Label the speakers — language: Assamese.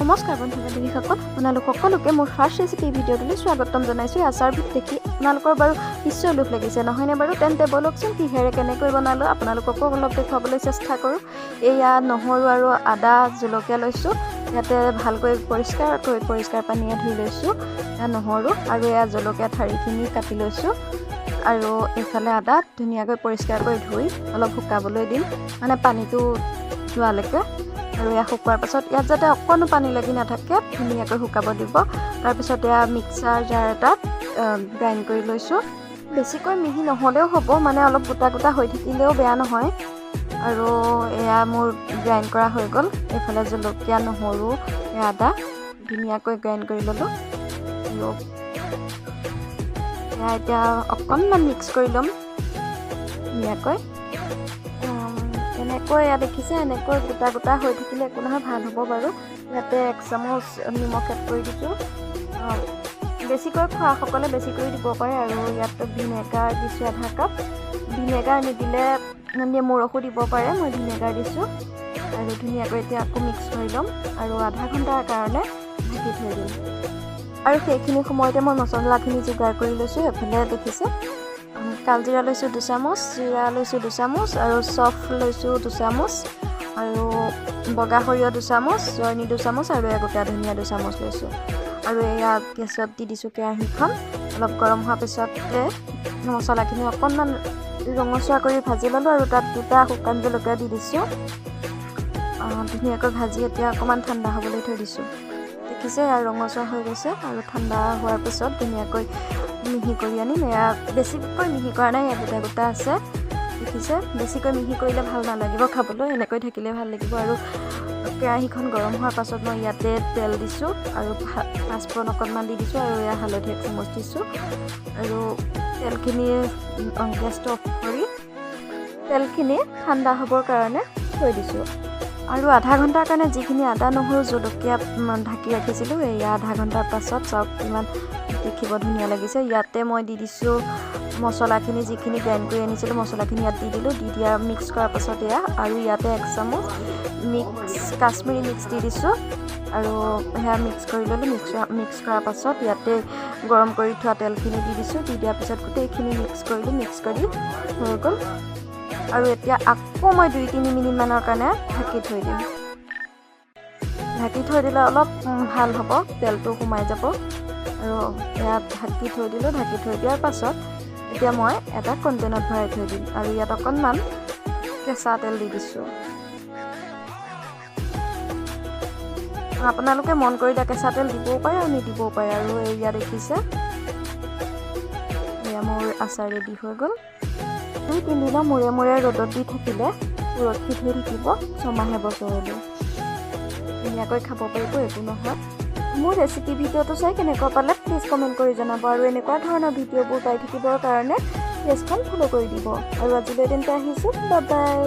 Speaker 1: নমস্কাৰ বন্ধু বান্ধৱীসকল, আপোনালোক সকলোকে মোৰ ফাৰ্ষ্ট ৰেচিপি ভিডিঅ'টোলৈ স্বাগতম জনাইছোঁ। আচাৰ ভিত দেখি আপোনালোকৰ বাৰু নিশ্চয় লোভ লাগিছে নহয়নে বাৰু? তেন্তে বলকচোন কিহেৰে কেনেকৈ বনালোঁ আপোনালোককো অলপ দেখুৱাবলৈ চেষ্টা কৰোঁ। এয়া নহৰু আৰু আদা জলকীয়া লৈছোঁ। ইয়াতে ভালকৈ পৰিষ্কাৰ পানীয়ে ধুই লৈছোঁ। এয়া নহৰু আৰু এয়া জলকীয়া ঠাৰিখিনি কাটি লৈছোঁ। আৰু এইফালে আদা ধুনীয়াকৈ পৰিষ্কাৰকৈ ধুই অলপ শুকাবলৈ দিম, মানে পানীটো যোৱালৈকে। আৰু এয়া শুকোৱাৰ পাছত ইয়াত যাতে অকণো পানী লাগি নাথাকে ধুনীয়াকৈ শুকাব দিব। তাৰপিছত এয়া মিক্সাৰ জাৰ এটাত গ্ৰাইণ্ড কৰি লৈছোঁ। বেছিকৈ মিহি নহ'লেও হ'ব, মানে অলপ গোটা গোটা হৈ থাকিলেও বেয়া নহয়। আৰু এয়া মোৰ গ্ৰাইণ্ড কৰা হৈ গ'ল। এইফালে জলকীয়া নহৰু আদা ধুনীয়াকৈ গ্ৰাইণ্ড কৰি ল'লোঁ। আৰু এয়া এতিয়া অকণমান মিক্স কৰি ল'ম ধুনীয়াকৈ। এনেকৈ এয়া দেখিছে, এনেকৈ গোটা গোটা হৈ থাকিলে একো নহয়, ভাল হ'ব বাৰু। ইয়াতে 1 চামুচ নিমখ এড কৰি দিছোঁ। বেছিকৈ খোৱাসকলে বেছিকৈ দিব পাৰে। আৰু ইয়াত ভিনেগাৰ দিছোঁ আধা কাপ। ভিনেগাৰ নিদিলে নেমু ৰসো দিব পাৰে, মই ভিনেগাৰ দিছোঁ। আৰু ধুনীয়াকৈ এতিয়া আকৌ মিক্স কৰি ল'ম আৰু আধা ঘণ্টাৰ কাৰণে ঢাকি থৈ দিম। আৰু সেইখিনি সময়তে মই মছলাখিনি যোগাৰ কৰি লৈছোঁ। এফালে দেখিছে কালজিৰা লৈছোঁ 2 চামুচ, জিৰা লৈছোঁ 2 চামুচ, আৰু চফ লৈছোঁ 2 চামুচ, আৰু বগা সৰিয়হ 2 চামুচ, জয়নি 2 চামুচ, আৰু এয়া গোটা ধনিয়া 2 চামুচ লৈছোঁ। আৰু এয়া গেছত দি দিছোঁ কেৰাহীখন। অলপ গৰম হোৱাৰ পিছতে মছলাখিনি অকণমান ৰঙচুৱা কৰি ভাজি ল'লোঁ। আৰু তাত 2টা শুকান জলকীয়া দি দিছোঁ। ধুনীয়াকৈ ভাজি এতিয়া অকণমান ঠাণ্ডা হ'বলৈ থৈ দিছোঁ। দেখিছে এয়া ৰঙচুৱা হৈ গৈছে। আৰু ঠাণ্ডা হোৱাৰ পিছত ধুনীয়াকৈ মিহি কৰি আনিম। এয়া বেছিকৈ মিহি কৰা নাই, ইয়াত গোটা গোটা আছে দেখিছে। বেছিকৈ মিহি কৰিলে ভাল নালাগিব খাবলৈ, এনেকৈ থাকিলে ভাল লাগিব। আৰু কেৰাহীখন গৰম হোৱাৰ পাছত মই ইয়াতে তেল দিছোঁ আৰু পাঁচফোৰণ অকণমান দি দিছোঁ। আৰু এয়া হালধি 1 চামুচ দিছোঁ। আৰু তেলখিনি গেছটো অফ কৰি তেলখিনি ঠাণ্ডা হ'বৰ কাৰণে থৈ দিছোঁ। আৰু আধা ঘণ্টাৰ কাৰণে যিখিনি আদা নহৰু জলকীয়া ঢাকি ৰাখিছিলোঁ, এয়া আধা ঘণ্টাৰ পাছত চাওক কিমান দেখিব ধুনীয়া লাগিছে। ইয়াতে মই দি দিছোঁ মছলাখিনি, যিখিনি গ্ৰাইণ্ড কৰি আনিছিলোঁ মছলাখিনি ইয়াত দি দিলোঁ। দি দিয়া মিক্স কৰাৰ পাছত এয়া আৰু ইয়াতে 1 চামুচ কাশ্মীৰী মিক্স দি দিছোঁ। আৰু সেয়া মিক্স কৰি ল'লোঁ। মিক্স কৰাৰ পাছত ইয়াতে গৰম কৰি থোৱা তেলখিনি দি দিছোঁ। দি দিয়াৰ পিছত গোটেইখিনি মিক্স কৰিলোঁ। মিক্স কৰি হৈ গ'ল। আৰু এতিয়া আকৌ মই 2-3 মিনিটমানৰ কাৰণে ঢাকি থৈ দিম। ঢাকি থৈ দিলে অলপ ভাল হ'ব, তেলটো সোমাই যাব। আৰু ইয়াত ঢাকি থৈ দিলোঁ। ঢাকি থৈ দিয়াৰ পাছত এতিয়া মই এটা কণ্টেইনাৰত ভৰাই থৈ দিম। আৰু ইয়াত অকণমান কেঁচা তেল দি দিছোঁ। আপোনালোকে মন কৰিলে কেঁচা তেল দিবও পাৰে আৰু নিদিবও পাৰে। আৰু এয়া দেখিছে এয়া মোৰ আচাৰ ৰেডি হৈ গ'ল। 2-3 দিনৰ মূৰে মূৰে ৰ'দত দি থাকিলে সুৰক্ষিত হৈ থাকিব 6 মাহে বছৰলৈ। ধুনীয়াকৈ খাব পাৰিব, একো নহয়। মোৰ ৰেচিপি ভিডিঅ'টো চাই কেনেকুৱা পালে প্লিজ কমেণ্ট কৰি জনাব। আৰু এনেকুৱা ধৰণৰ ভিডিঅ'বোৰ পাই থাকিবৰ কাৰণে পেজখন ফ'ল' কৰি দিব। আৰু আজিলৈ তেন্তে আহিছোঁ, বাই বাই।